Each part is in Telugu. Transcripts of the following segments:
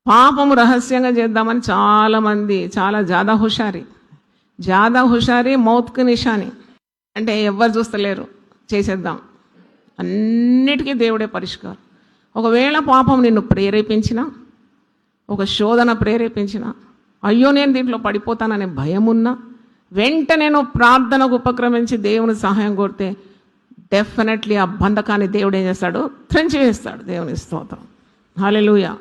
పాపము రహస్యంగా చేద్దామని చాలామంది చాలా జాదా హుషారి మౌత్కి నిషాని, అంటే ఎవ్వరు చూస్తలేరు, చేసేద్దాం. అన్నిటికీ దేవుడే పరిష్కారం. ఒకవేళ పాపం నిన్ను ప్రేరేపించిన, ఒక శోధన ప్రేరేపించిన, అయ్యో నేను దీంట్లో పడిపోతాననే భయమున్నా, వెంటనే నువ్వు ప్రార్థనకు ఉపక్రమించి దేవుని సహాయం కోరితే డెఫినెట్లీ ఆ బంధకాన్ని దేవుడు ఏం చేస్తాడు? త్రెంచి వేస్తాడు. దేవుని స్తోత్రం, హల్లెలూయా.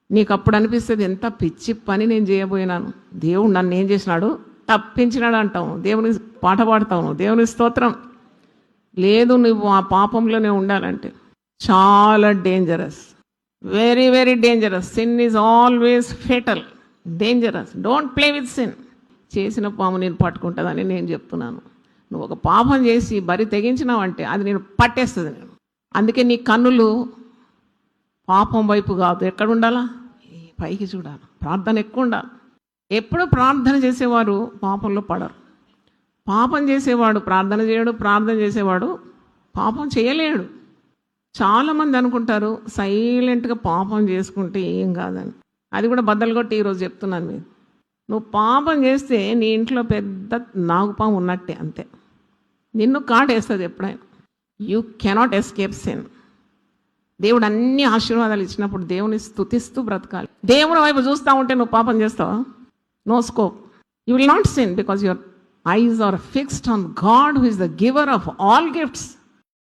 నీకు అప్పుడు అనిపిస్తుంది, ఎంత పిచ్చి పని నేను చేయబోయినాను, దేవుడు నన్ను ఏం చేసినాడు? తప్పించినాడు అంటావు, దేవుని పాట పాడతావు, దేవుని స్తోత్రం. లేదు, నువ్వు ఆ పాపంలోనే ఉండాలంటే చాలా dangerous, very very dangerous. Sin is always fatal, dangerous. Don't play with sin. చేసిన పాము నేను పట్టుకుంటుందని నేను చెప్తున్నాను. నువ్వు ఒక పాపం చేసి బరి తెగించినావంటే అది నేను పట్టేస్తుంది. నేను అందుకే నీ కన్నులు పాపం వైపు కాదు, ఎక్కడ ఉండాలా? పైకి చూడాలి. ప్రార్థన ఎక్కువ ఉండాలి. ఎప్పుడు ప్రార్థన చేసేవారు పాపంలో పడరు. పాపం చేసేవాడు ప్రార్థన చేయడు, ప్రార్థన చేసేవాడు పాపం చేయలేడు. చాలామంది అనుకుంటారు సైలెంట్గా పాపం చేసుకుంటే ఏం కాదని. అది కూడా బద్దలు కొట్టి ఈరోజు చెప్తున్నాను. మీరు నువ్వు పాపం చేస్తే నీ ఇంట్లో పెద్ద నాగుపాము ఉన్నట్టే, అంతే. నిన్ను కాటేస్తుంది ఎప్పుడైనా. You cannot escape sin. దేవుడు అన్ని ఆశీర్వాదాలు ఇచ్చినప్పుడు దేవుని స్తుతిస్తూ బ్రతకాలి. దేవుని వైపు చూస్తూ ఉంటే నువ్వు పాపం చేస్తావా? No scope. You will not sin because your eyes are fixed on God, who is the giver of all gifts.